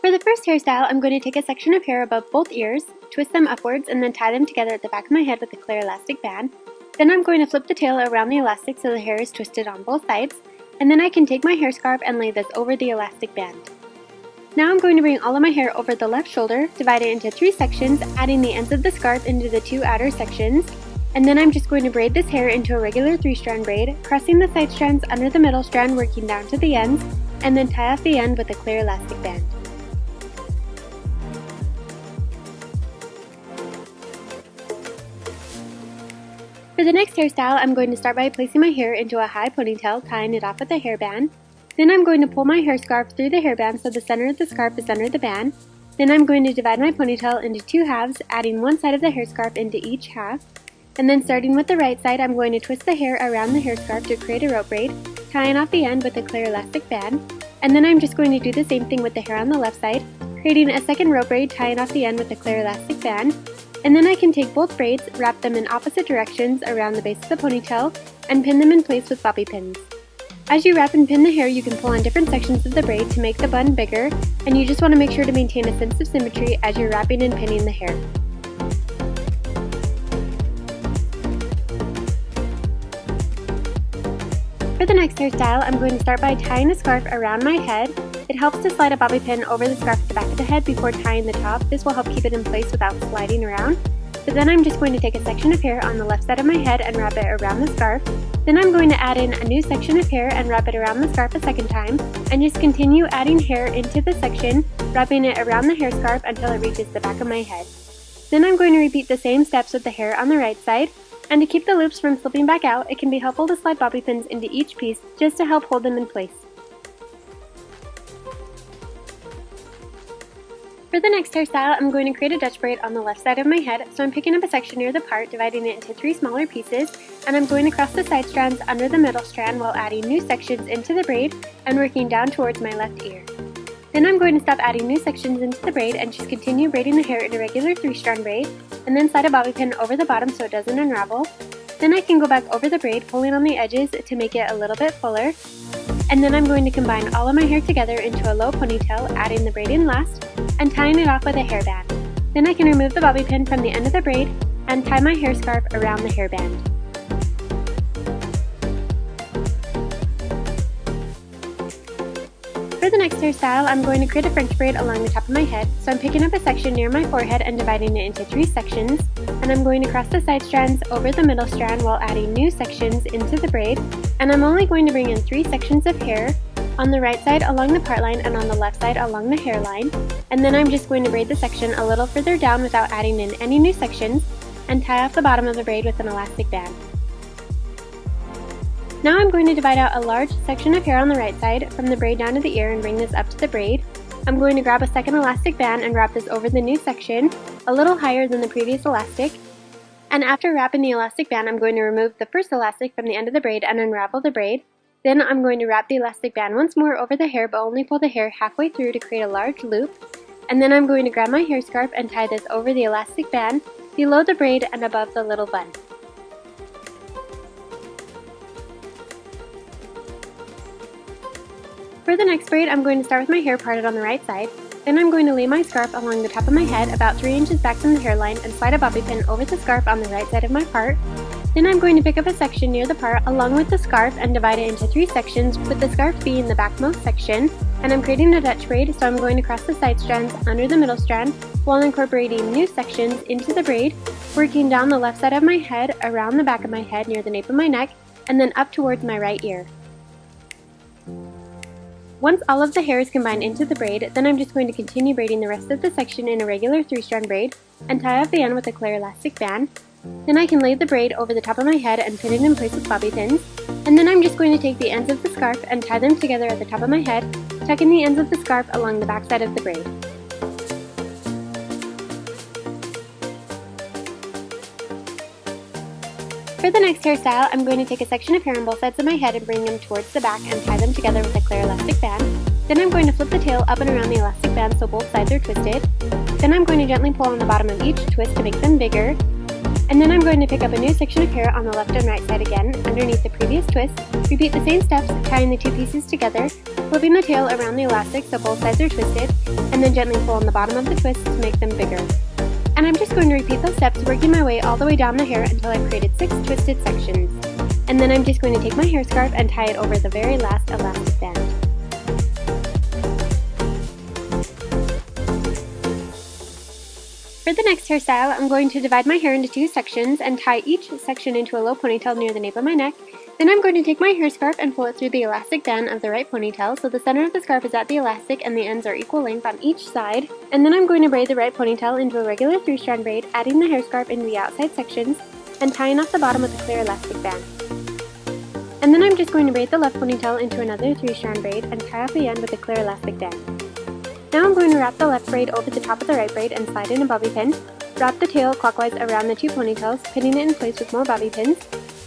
For the first hairstyle, I'm going to take a section of hair above both ears, twist them upwards, and then tie them together at the back of my head with a clear elastic band. Then I'm going to flip the tail around the elastic so the hair is twisted on both sides, and then I can take my hair scarf and lay this over the elastic band. Now I'm going to bring all of my hair over the left shoulder, divide it into 3 sections, adding the ends of the scarf into the 2 outer sections, and then I'm just going to braid this hair into a regular 3-strand braid, crossing the side strands under the middle strand, working down to the ends, and then tie off the end with a clear elastic band. For the next hairstyle, I'm going to start by placing my hair into a high ponytail, tying it off with a hairband. Then I'm going to pull my hair scarf through the hairband so the center of the scarf is under the band. Then I'm going to divide my ponytail into 2 halves, adding one side of the hair scarf into each half. And then starting with the right side, I'm going to twist the hair around the hair scarf to create a rope braid, tying off the end with a clear elastic band. And then I'm just going to do the same thing with the hair on the left side, creating a second rope braid, tying off the end with a clear elastic band. And then I can take both braids, wrap them in opposite directions around the base of the ponytail, and pin them in place with bobby pins. As you wrap and pin the hair, you can pull on different sections of the braid to make the bun bigger, and you just want to make sure to maintain a sense of symmetry as you're wrapping and pinning the hair. For the next hairstyle, I'm going to start by tying a scarf around my head. It helps to slide a bobby pin over the scarf at the back of the head before tying the top. This will help keep it in place without sliding around. But then I'm just going to take a section of hair on the left side of my head and wrap it around the scarf. Then I'm going to add in a new section of hair and wrap it around the scarf a second time, and just continue adding hair into the section, wrapping it around the hair scarf until it reaches the back of my head. Then I'm going to repeat the same steps with the hair on the right side, and to keep the loops from slipping back out, it can be helpful to slide bobby pins into each piece just to help hold them in place. For the next hairstyle, I'm going to create a Dutch braid on the left side of my head, so I'm picking up a section near the part, dividing it into 3 smaller pieces, and I'm going to cross the side strands under the middle strand while adding new sections into the braid and working down towards my left ear. Then I'm going to stop adding new sections into the braid and just continue braiding the hair in a regular 3-strand braid, and then slide a bobby pin over the bottom so it doesn't unravel. Then I can go back over the braid, pulling on the edges to make it a little bit fuller. And then I'm going to combine all of my hair together into a low ponytail, adding the braid in last, and tying it off with a hairband. Then I can remove the bobby pin from the end of the braid and tie my hair scarf around the hairband. For the next hairstyle, I'm going to create a French braid along the top of my head, so I'm picking up a section near my forehead and dividing it into 3 sections, and I'm going to cross the side strands over the middle strand while adding new sections into the braid, and I'm only going to bring in 3 sections of hair, on the right side along the part line and on the left side along the hairline, and then I'm just going to braid the section a little further down without adding in any new sections, and tie off the bottom of the braid with an elastic band. Now I'm going to divide out a large section of hair on the right side from the braid down to the ear and bring this up to the braid. I'm going to grab a second elastic band and wrap this over the new section, a little higher than the previous elastic. And after wrapping the elastic band, I'm going to remove the first elastic from the end of the braid and unravel the braid. Then I'm going to wrap the elastic band once more over the hair, but only pull the hair halfway through to create a large loop. And then I'm going to grab my hair scarf and tie this over the elastic band, below the braid and above the little bun. For the next braid, I'm going to start with my hair parted on the right side. Then I'm going to lay my scarf along the top of my head about 3 inches back from the hairline and slide a bobby pin over the scarf on the right side of my part. Then I'm going to pick up a section near the part along with the scarf and divide it into 3 sections, with the scarf being the backmost section. And I'm creating a Dutch braid, so I'm going to cross the side strands under the middle strand while incorporating new sections into the braid, working down the left side of my head, around the back of my head near the nape of my neck, and then up towards my right ear. Once all of the hair is combined into the braid, then I'm just going to continue braiding the rest of the section in a regular 3-strand braid and tie off the end with a clear elastic band. Then I can lay the braid over the top of my head and pin it in place with bobby pins. And then I'm just going to take the ends of the scarf and tie them together at the top of my head, tucking the ends of the scarf along the back side of the braid. For the next hairstyle, I'm going to take a section of hair on both sides of my head and bring them towards the back and tie them together with a clear elastic band. Then I'm going to flip the tail up and around the elastic band so both sides are twisted. Then I'm going to gently pull on the bottom of each twist to make them bigger. And then I'm going to pick up a new section of hair on the left and right side again, underneath the previous twist, repeat the same steps, tying the two pieces together, flipping the tail around the elastic so both sides are twisted, and then gently pull on the bottom of the twist to make them bigger. And I'm just going to repeat those steps, working my way all the way down the hair until I've created 6 twisted sections. And then I'm just going to take my hair scarf and tie it over the very last elastic band. For the next hairstyle, I'm going to divide my hair into 2 sections and tie each section into a low ponytail near the nape of my neck. Then I'm going to take my hair scarf and pull it through the elastic band of the right ponytail so the center of the scarf is at the elastic and the ends are equal length on each side. And then I'm going to braid the right ponytail into a regular 3-strand braid, adding the hair scarf into the outside sections and tying off the bottom with a clear elastic band. And then I'm just going to braid the left ponytail into another 3-strand braid and tie off the end with a clear elastic band. Now I'm going to wrap the left braid over the top of the right braid and slide in a bobby pin. Wrap the tail clockwise around the 2 ponytails, pinning it in place with more bobby pins.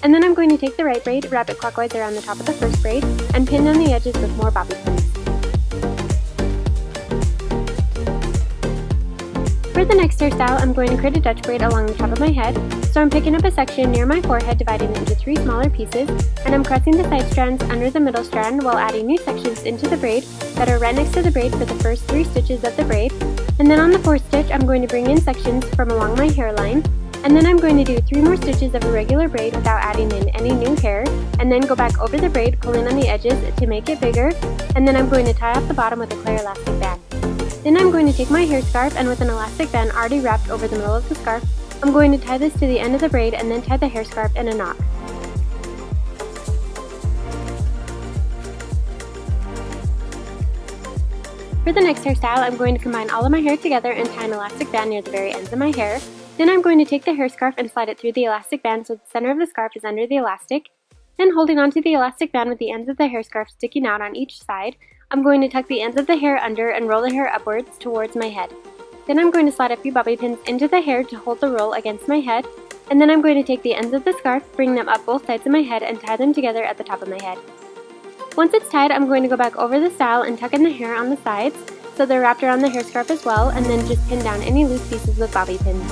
And then I'm going to take the right braid, wrap it clockwise around the top of the first braid, and pin down the edges with more bobby pins. For the next hairstyle, I'm going to create a Dutch braid along the top of my head. So I'm picking up a section near my forehead, dividing it into 3 smaller pieces, and I'm crossing the side strands under the middle strand while adding new sections into the braid that are right next to the braid for the first 3 stitches of the braid. And then on the 4th stitch, I'm going to bring in sections from along my hairline, and then I'm going to do 3 more stitches of a regular braid without adding in any new hair, and then go back over the braid, pulling on the edges to make it bigger, and then I'm going to tie off the bottom with a clear elastic band. Then I'm going to take my hair scarf, and with an elastic band already wrapped over the middle of the scarf, I'm going to tie this to the end of the braid and then tie the hair scarf in a knot. For the next hairstyle, I'm going to combine all of my hair together and tie an elastic band near the very ends of my hair. Then I'm going to take the hair scarf and slide it through the elastic band so the center of the scarf is under the elastic. Then holding onto the elastic band with the ends of the hair scarf sticking out on each side, I'm going to tuck the ends of the hair under and roll the hair upwards towards my head. Then I'm going to slide a few bobby pins into the hair to hold the roll against my head, and then I'm going to take the ends of the scarf, bring them up both sides of my head, and tie them together at the top of my head. Once it's tied, I'm going to go back over the style and tuck in the hair on the sides, so they're wrapped around the hair scarf as well, and then just pin down any loose pieces with bobby pins.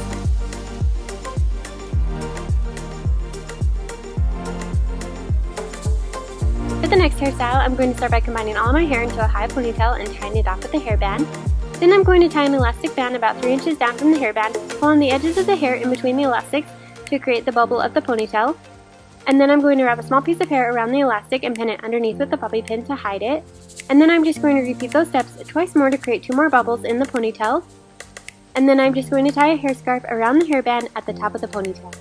For the next hairstyle, I'm going to start by combining all of my hair into a high ponytail and tying it off with a hairband. Then I'm going to tie an elastic band about 3 inches down from the hairband, pull on the edges of the hair in between the elastics to create the bubble of the ponytail. And then I'm going to wrap a small piece of hair around the elastic and pin it underneath with a bobby pin to hide it. And then I'm just going to repeat those steps twice more to create 2 more bubbles in the ponytail. And then I'm just going to tie a hair scarf around the hairband at the top of the ponytail.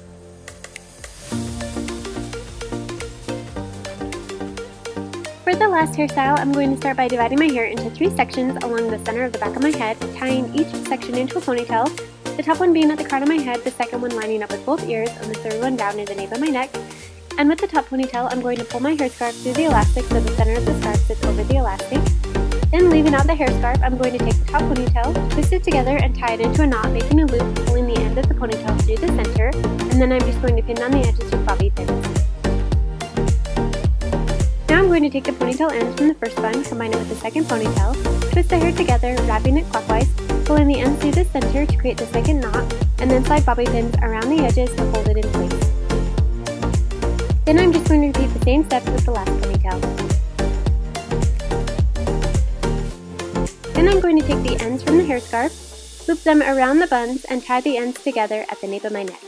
For the last hairstyle, I'm going to start by dividing my hair into 3 sections along the center of the back of my head, tying each section into a ponytail, the top one being at the crown of my head, the second one lining up with both ears, and the third one down near the nape of my neck. And with the top ponytail, I'm going to pull my hair scarf through the elastic so the center of the scarf sits over the elastic. Then leaving out the hair scarf, I'm going to take the top ponytail, twist it together, and tie it into a knot, making a loop, pulling the end of the ponytail through the center, and then I'm just going to pin down the edges with bobby pins. Now I'm going to take the ponytail ends from the first bun, combine it with the second ponytail, twist the hair together, wrapping it clockwise, pulling the ends through the center to create the second knot, and then slide bobby pins around the edges to hold it in place. Then I'm just going to repeat the same steps with the last ponytail. Then I'm going to take the ends from the hair scarf, loop them around the buns, and tie the ends together at the nape of my neck.